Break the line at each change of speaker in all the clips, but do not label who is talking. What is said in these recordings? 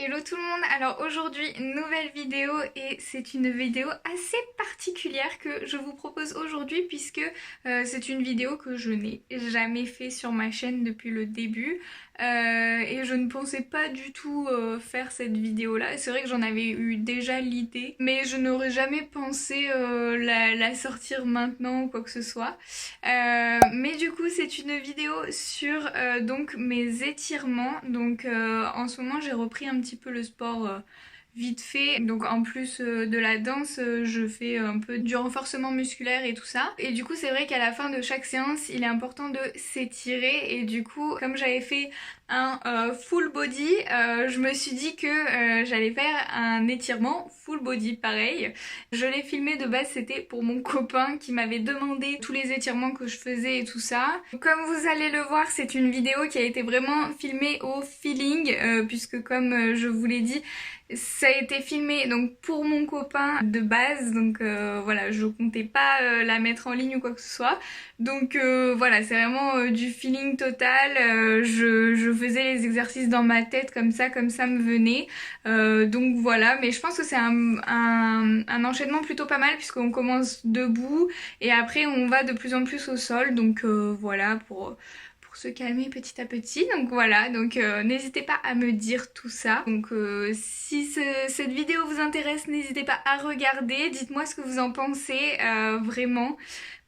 Hello tout le monde, alors aujourd'hui nouvelle vidéo et c'est une vidéo assez particulière que je vous propose aujourd'hui puisque c'est une vidéo que je n'ai jamais fait sur ma chaîne depuis le début et je ne pensais pas du tout faire cette vidéo là. C'est vrai que j'en avais eu déjà l'idée mais je n'aurais jamais pensé la sortir maintenant ou quoi que ce soit. Mais du coup c'est une vidéo sur donc mes étirements. Donc en ce moment j'ai repris un petit peu le sport vite fait. Donc en plus de la danse, je fais un peu du renforcement musculaire et tout ça. Et du coup c'est vrai qu'à la fin de chaque séance, il est important de s'étirer. Et du coup, comme j'avais fait un full body, je me suis dit que j'allais faire un étirement full body pareil. Je l'ai filmé de base, c'était pour mon copain qui m'avait demandé tous les étirements que je faisais et tout ça. Comme vous allez le voir, c'est une vidéo qui a été vraiment filmée au feeling puisque comme je vous l'ai dit, ça a été filmé donc pour mon copain de base, donc voilà, je comptais pas la mettre en ligne ou quoi que ce soit. Donc voilà, c'est vraiment du feeling total. Je faisais les exercices dans ma tête comme ça me venait. Donc voilà, mais je pense que c'est un enchaînement plutôt pas mal puisqu'on commence debout et après on va de plus en plus au sol. Donc voilà, pour se calmer petit à petit. Donc voilà, donc n'hésitez pas à me dire tout ça. Donc si cette vidéo vous intéresse, n'hésitez pas à regarder, dites-moi ce que vous en pensez vraiment.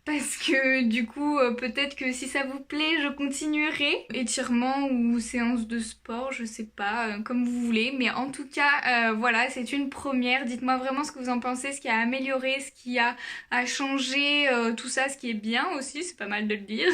Parce que du coup, peut-être que si ça vous plaît, je continuerai. Étirement ou séance de sport, je sais pas, comme vous voulez. Mais en tout cas, voilà, c'est une première. Dites-moi vraiment ce que vous en pensez, ce qui a amélioré, ce qui a changé, tout ça, ce qui est bien aussi, c'est pas mal de le dire.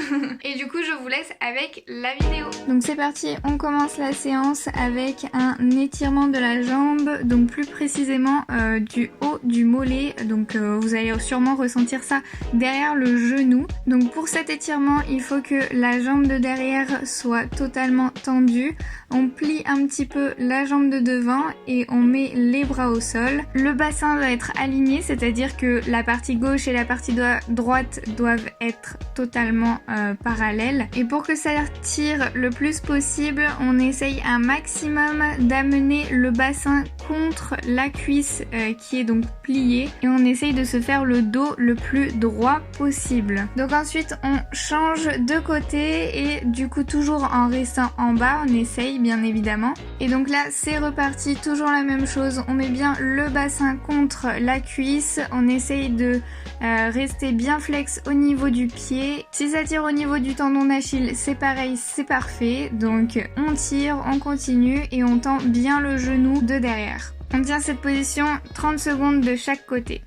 Et du coup, je vous laisse avec la vidéo. Donc c'est parti, on commence la séance avec un étirement de la jambe. Donc plus précisément du haut du mollet. Donc vous allez sûrement ressentir ça derrière le genou. Donc pour cet étirement, il faut que la jambe de derrière soit totalement tendue. On plie un petit peu la jambe de devant et on met les bras au sol. Le bassin doit être aligné, c'est-à-dire que la partie gauche et la partie droite doivent être totalement parallèles. Et pour que ça tire le plus possible, on essaye un maximum d'amener le bassin contre la cuisse qui est donc pliée et on essaye de se faire le dos le plus droit possible. Donc ensuite on change de côté et du coup toujours en restant en bas, on essaye bien évidemment. Et donc là c'est reparti, toujours la même chose, on met bien le bassin contre la cuisse, on essaye de rester bien flex au niveau du pied. Si ça tire au niveau du tendon d'Achille, c'est pareil, c'est parfait. Donc on tire, on continue et on tend bien le genou de derrière. On tient cette position 30 secondes de chaque côté.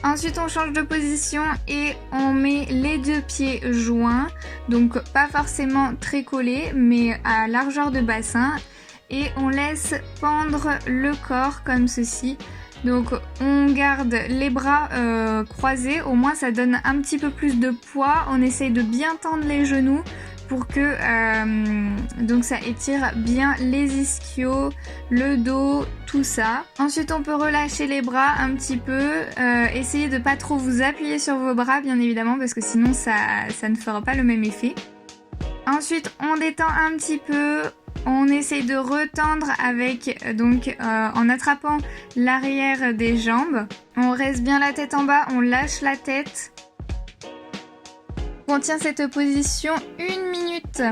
Ensuite on change de position et on met les deux pieds joints, donc pas forcément très collés mais à largeur de bassin et on laisse pendre le corps comme ceci. Donc on garde les bras croisés, au moins ça donne un petit peu plus de poids, on essaye de bien tendre les genoux pour que donc ça étire bien les ischios, le dos, tout ça. Ensuite on peut relâcher les bras un petit peu, essayez de pas trop vous appuyer sur vos bras bien évidemment parce que sinon ça ne fera pas le même effet. Ensuite on détend un petit peu, on essaye de retendre avec donc en attrapant l'arrière des jambes. On reste bien la tête en bas, on lâche la tête. On tient cette position 1 minute.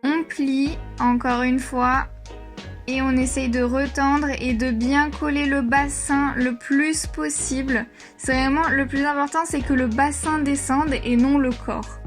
On plie encore une fois et on essaye de retendre et de bien coller le bassin le plus possible. C'est vraiment le plus important, c'est que le bassin descende et non le corps.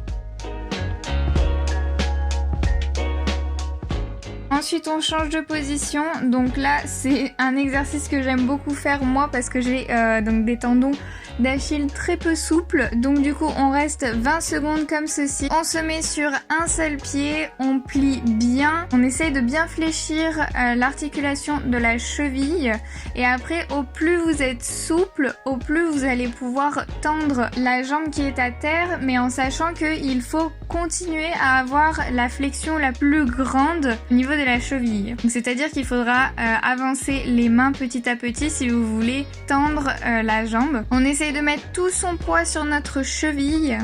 Ensuite on change de position, donc là c'est un exercice que j'aime beaucoup faire moi parce que j'ai donc des tendons d'Achille très peu souples, donc du coup on reste 20 secondes comme ceci. On se met sur un seul pied, on plie bien, on essaye de bien fléchir l'articulation de la cheville et après au plus vous êtes souple, au plus vous allez pouvoir tendre la jambe qui est à terre mais en sachant qu'il faut continuer à avoir la flexion la plus grande au niveau de la cheville. C'est-à-dire qu'il faudra avancer les mains petit à petit si vous voulez tendre la jambe. On essaye de mettre tout son poids sur notre cheville.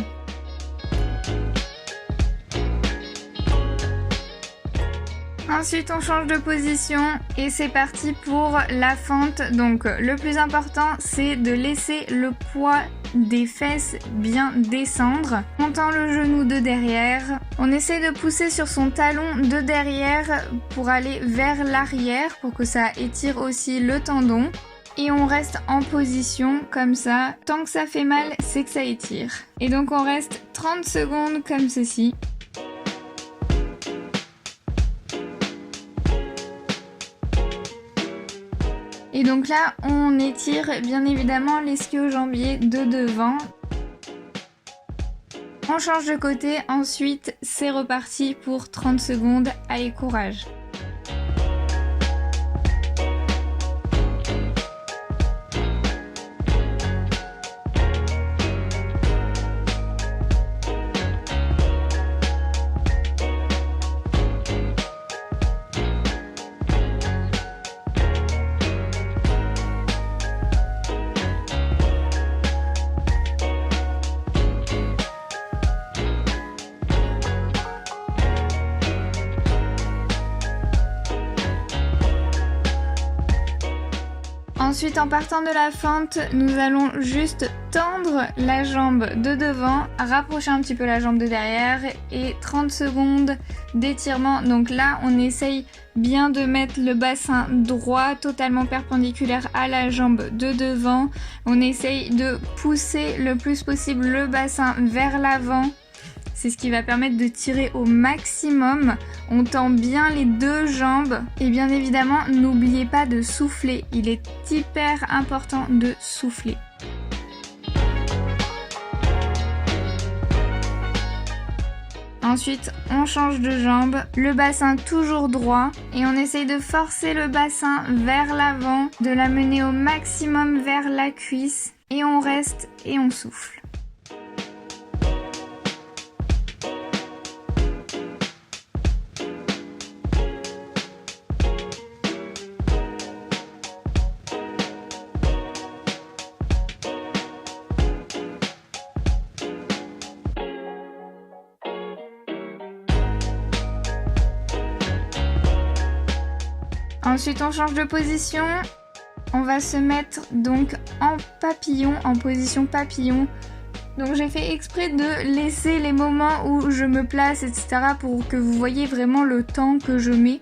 Ensuite, on change de position et c'est parti pour la fente. Donc, le plus important, c'est de laisser le poids des fesses bien descendre. On tend le genou de derrière. On essaie de pousser sur son talon de derrière pour aller vers l'arrière pour que ça étire aussi le tendon. Et on reste en position comme ça. Tant que ça fait mal, c'est que ça étire. Et donc, on reste 30 secondes comme ceci. Et donc là, on étire bien évidemment l'ischio-jambier de devant. On change de côté, ensuite c'est reparti pour 30 secondes, allez courage. Ensuite, en partant de la fente, nous allons juste tendre la jambe de devant, rapprocher un petit peu la jambe de derrière et 30 secondes d'étirement. Donc là, on essaye bien de mettre le bassin droit, totalement perpendiculaire à la jambe de devant. On essaye de pousser le plus possible le bassin vers l'avant. C'est ce qui va permettre de tirer au maximum. On tend bien les deux jambes. Et bien évidemment, n'oubliez pas de souffler. Il est hyper important de souffler. Ensuite, on change de jambe. Le bassin toujours droit. Et on essaye de forcer le bassin vers l'avant. De l'amener au maximum vers la cuisse. Et on reste et on souffle. Ensuite, on change de position. On va se mettre donc en papillon, en position papillon. Donc j'ai fait exprès de laisser les moments où je me place, etc. pour que vous voyez vraiment le temps que je mets.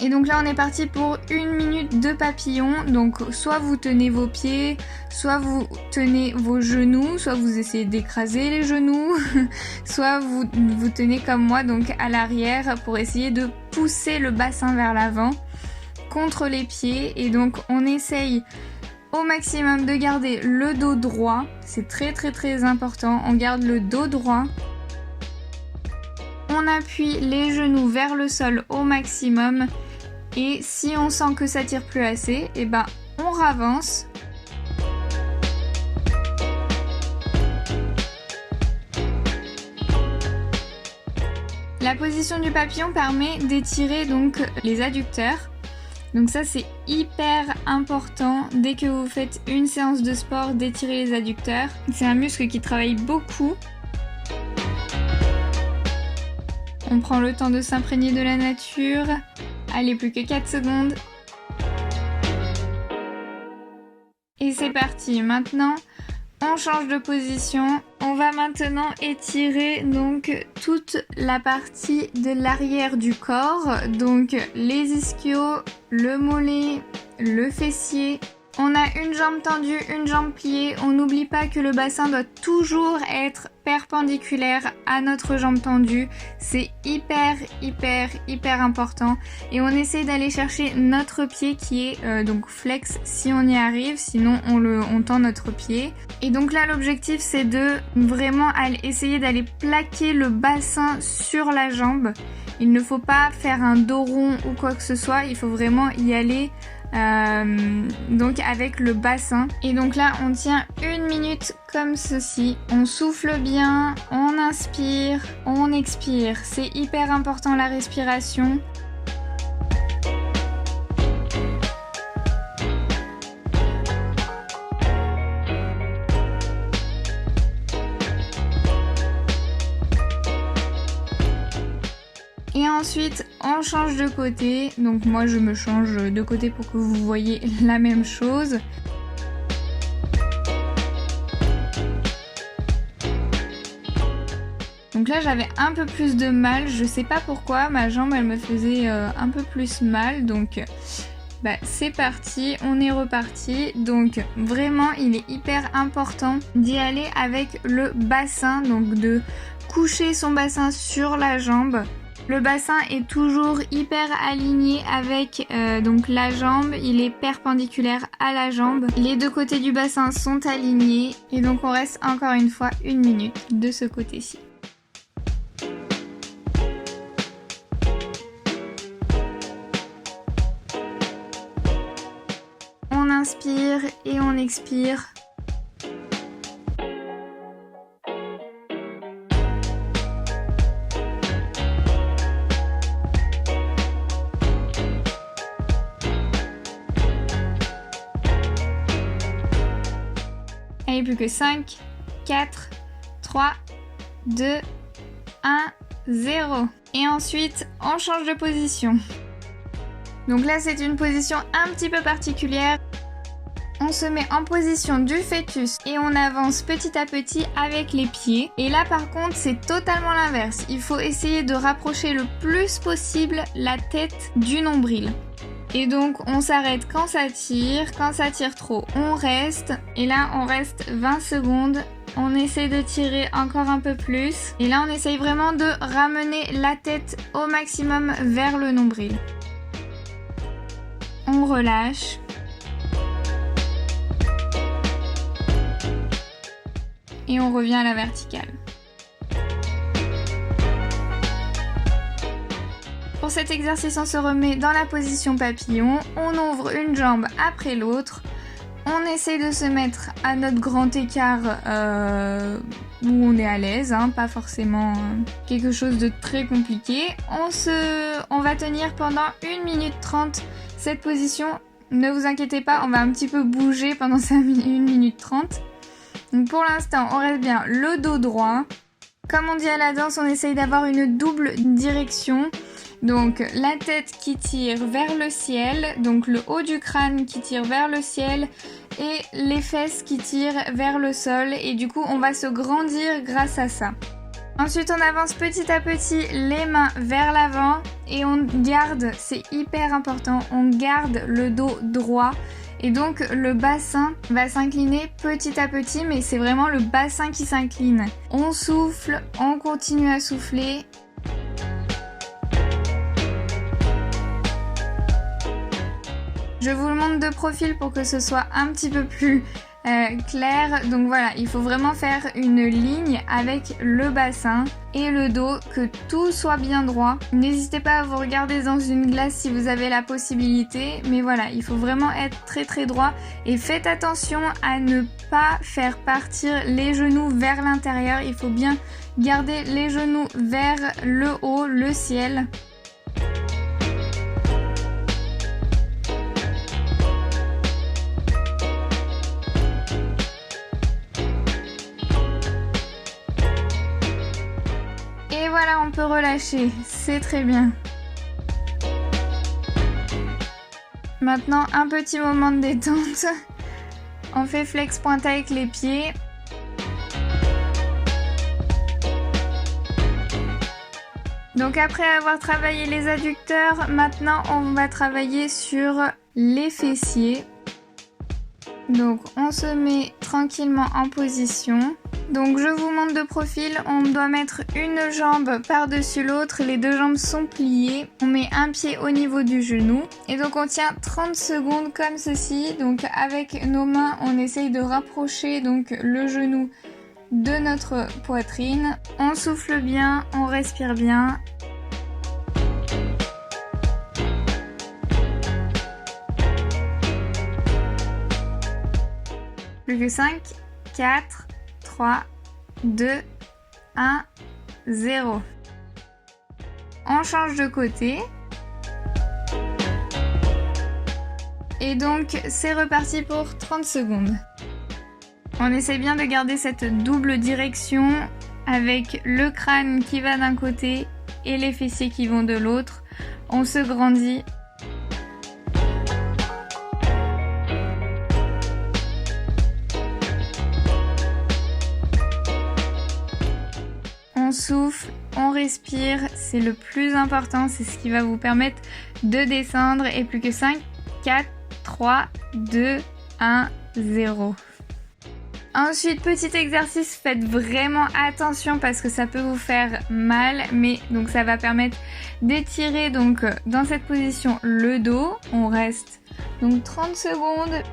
Et donc là, on est parti pour 1 minute de papillon. Donc soit vous tenez vos pieds, soit vous tenez vos genoux, soit vous essayez d'écraser les genoux, soit vous tenez comme moi, donc à l'arrière, pour essayer de pousser le bassin vers l'avant contre les pieds. Et donc on essaye au maximum de garder le dos droit. C'est très très très important. On garde le dos droit. On appuie les genoux vers le sol au maximum. Et si on sent que ça tire plus assez, et ben on ravance. La position du papillon permet d'étirer donc les adducteurs. Donc ça c'est hyper important dès que vous faites une séance de sport d'étirer les adducteurs. C'est un muscle qui travaille beaucoup. On prend le temps de s'imprégner de la nature. Allez, plus que 4 secondes. Et c'est parti. Maintenant, on change de position. On va maintenant étirer donc toute la partie de l'arrière du corps. Donc les ischios, le mollet, le fessier. On a une jambe tendue, une jambe pliée. On n'oublie pas que le bassin doit toujours être perpendiculaire à notre jambe tendue. C'est hyper important. Et on essaie d'aller chercher notre pied qui est donc flex si on y arrive. Sinon on tend notre pied. Et donc là l'objectif c'est de vraiment essayer d'aller plaquer le bassin sur la jambe. Il ne faut pas faire un dos rond ou quoi que ce soit. Il faut vraiment y aller donc avec le bassin. Et donc là on tient 1 minute comme ceci. On souffle bien, on inspire, on expire. C'est hyper important la respiration. Et ensuite, on change de côté. Donc moi, je me change de côté pour que vous voyez la même chose. Donc là, j'avais un peu plus de mal. Je sais pas pourquoi. Ma jambe, elle me faisait un peu plus mal. Donc, c'est parti. On est reparti. Donc, vraiment, il est hyper important d'y aller avec le bassin. Donc, de coucher son bassin sur la jambe. Le bassin est toujours hyper aligné avec donc la jambe, il est perpendiculaire à la jambe. Les deux côtés du bassin sont alignés et donc on reste encore une fois 1 minute de ce côté-ci. On inspire et on expire. Allez, plus que 5, 4, 3, 2, 1, 0. Et ensuite, on change de position. Donc là, c'est une position un petit peu particulière. On se met en position du fœtus et on avance petit à petit avec les pieds. Et là, par contre, c'est totalement l'inverse. Il faut essayer de rapprocher le plus possible la tête du nombril. Et donc on s'arrête quand ça tire trop on reste, et là on reste 20 secondes, on essaie de tirer encore un peu plus, et là on essaye vraiment de ramener la tête au maximum vers le nombril. On relâche. Et on revient à la verticale. Pour cet exercice, on se remet dans la position papillon, on ouvre une jambe après l'autre, on essaie de se mettre à notre grand écart où on est à l'aise, pas forcément quelque chose de très compliqué. On va tenir pendant 1 minute 30 cette position, ne vous inquiétez pas, on va un petit peu bouger pendant 1 minute 30. Donc pour l'instant, on reste bien le dos droit. Comme on dit à la danse, on essaye d'avoir une double direction. Donc la tête qui tire vers le ciel, donc le haut du crâne qui tire vers le ciel et les fesses qui tirent vers le sol, et du coup on va se grandir grâce à ça. Ensuite on avance petit à petit les mains vers l'avant et on garde, c'est hyper important, on garde le dos droit. Et donc le bassin va s'incliner petit à petit, mais c'est vraiment le bassin qui s'incline. On souffle, on continue à souffler. Je vous le montre de profil pour que ce soit un petit peu plus clair. Donc voilà, il faut vraiment faire une ligne avec le bassin et le dos, que tout soit bien droit. N'hésitez pas à vous regarder dans une glace si vous avez la possibilité. Mais voilà, il faut vraiment être très très droit. Et faites attention à ne pas faire partir les genoux vers l'intérieur. Il faut bien garder les genoux vers le haut, le ciel. Et voilà, on peut relâcher, c'est très bien. Maintenant, un petit moment de détente. On fait flex pointe avec les pieds. Donc après avoir travaillé les adducteurs, maintenant on va travailler sur les fessiers. Donc on se met tranquillement en position. Donc je vous montre de profil, on doit mettre une jambe par-dessus l'autre, les deux jambes sont pliées. On met un pied au niveau du genou et donc on tient 30 secondes comme ceci. Donc avec nos mains, on essaye de rapprocher donc le genou de notre poitrine. On souffle bien, on respire bien. Plus que 5, 4, 3, 2, 1, 0. On change de côté. Et donc c'est reparti pour 30 secondes. On essaie bien de garder cette double direction avec le crâne qui va d'un côté et les fessiers qui vont de l'autre. On se grandit. On souffle, on respire, c'est le plus important, c'est ce qui va vous permettre de descendre. Et plus que 5, 4, 3, 2, 1, 0. Ensuite, petit exercice, faites vraiment attention parce que ça peut vous faire mal, mais donc ça va permettre d'étirer donc dans cette position le dos. On reste donc 30 secondes.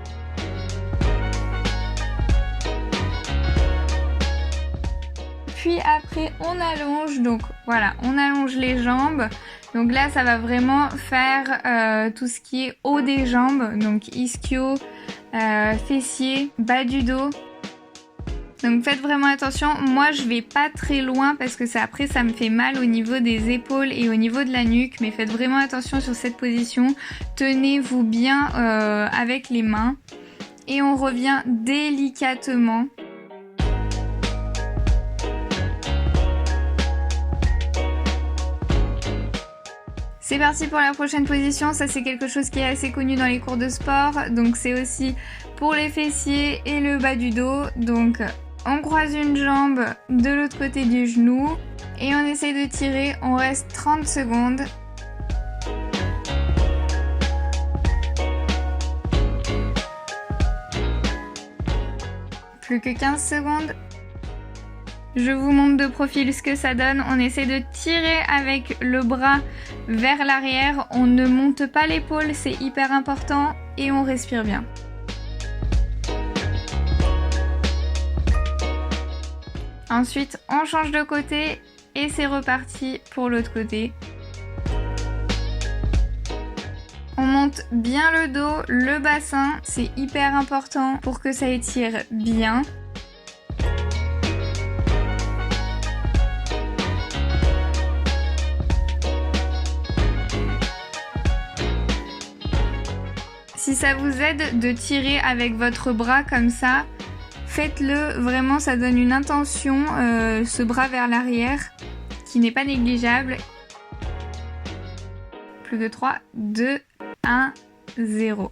Puis après on allonge, donc voilà, on allonge les jambes. Donc là ça va vraiment faire tout ce qui est haut des jambes, donc ischio, fessier, bas du dos. Donc faites vraiment attention, moi je vais pas très loin parce que ça, après ça me fait mal au niveau des épaules et au niveau de la nuque, mais faites vraiment attention sur cette position, tenez-vous bien avec les mains et on revient délicatement. C'est parti pour la prochaine position, ça c'est quelque chose qui est assez connu dans les cours de sport, donc c'est aussi pour les fessiers et le bas du dos. Donc on croise une jambe de l'autre côté du genou et on essaye de tirer, on reste 30 secondes. Plus que 15 secondes. Je vous montre de profil ce que ça donne. On essaie de tirer avec le bras vers l'arrière. On ne monte pas l'épaule, c'est hyper important. Et on respire bien. Ensuite, on change de côté et c'est reparti pour l'autre côté. On monte bien le dos, le bassin. C'est hyper important pour que ça étire bien. Si ça vous aide de tirer avec votre bras comme ça, faites-le, vraiment ça donne une intention, ce bras vers l'arrière, qui n'est pas négligeable. Plus de 3, 2, 1, 0.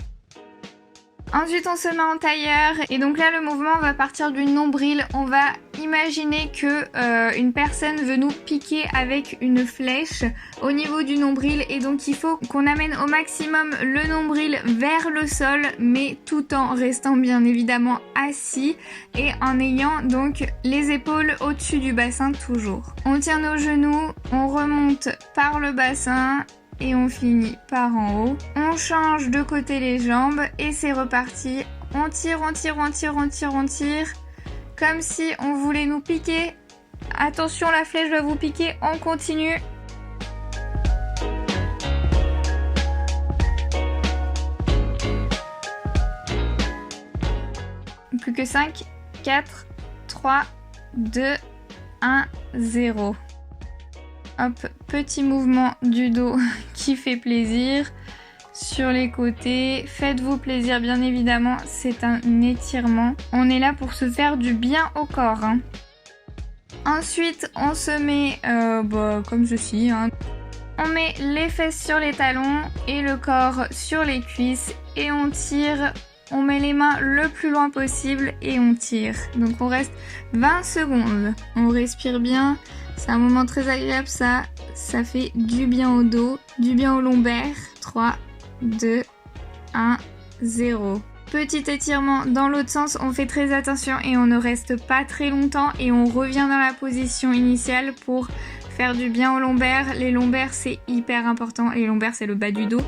Ensuite on se met en tailleur et donc là le mouvement va partir du nombril. On va imaginer que une personne veut nous piquer avec une flèche au niveau du nombril et donc il faut qu'on amène au maximum le nombril vers le sol, mais tout en restant bien évidemment assis et en ayant donc les épaules au-dessus du bassin toujours. On tient nos genoux, on remonte par le bassin et on finit par en haut. On change de côté les jambes et c'est reparti. On tire, on tire, on tire, on tire, on tire. Comme si on voulait nous piquer. Attention, la flèche va vous piquer. On continue. Plus que 5, 4, 3, 2, 1, 0. Hop, petit mouvement du dos qui fait plaisir. Sur les côtés, faites-vous plaisir bien évidemment, c'est un étirement. On est là pour se faire du bien au corps. Hein. Ensuite, on se met comme ceci. Hein. On met les fesses sur les talons et le corps sur les cuisses et on tire. On met les mains le plus loin possible et on tire. Donc on reste 20 secondes. On respire bien. C'est un moment très agréable ça. Ça fait du bien au dos, du bien au lombaire. 3, 2, 1, 0. Petit étirement dans l'autre sens. On fait très attention et on ne reste pas très longtemps. Et on revient dans la position initiale pour faire du bien aux lombaires. Les lombaires c'est hyper important. Les lombaires c'est le bas du dos.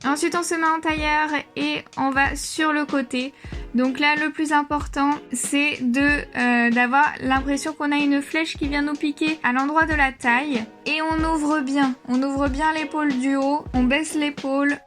Ensuite on se met en tailleur et on va sur le côté. Donc là le plus important c'est d'avoir l'impression qu'on a une flèche qui vient nous piquer à l'endroit de la taille. Et on ouvre bien l'épaule du haut, on baisse l'épaule.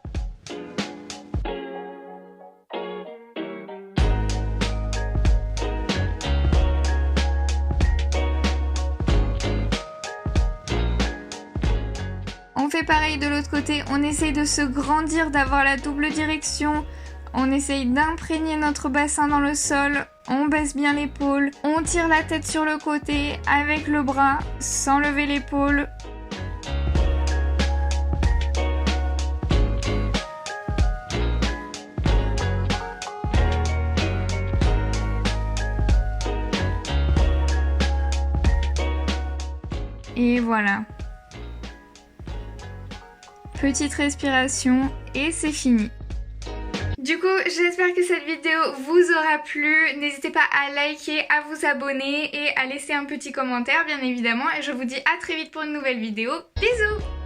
On fait pareil de l'autre côté, on essaye de se grandir, d'avoir la double direction On essaye d'imprégner notre bassin dans le sol, on baisse bien l'épaule, on tire la tête sur le côté avec le bras sans lever l'épaule. Et voilà. Petite respiration et c'est fini. Du coup, j'espère que cette vidéo vous aura plu. N'hésitez pas à liker, à vous abonner et à laisser un petit commentaire bien évidemment. Et je vous dis à très vite pour une nouvelle vidéo. Bisous!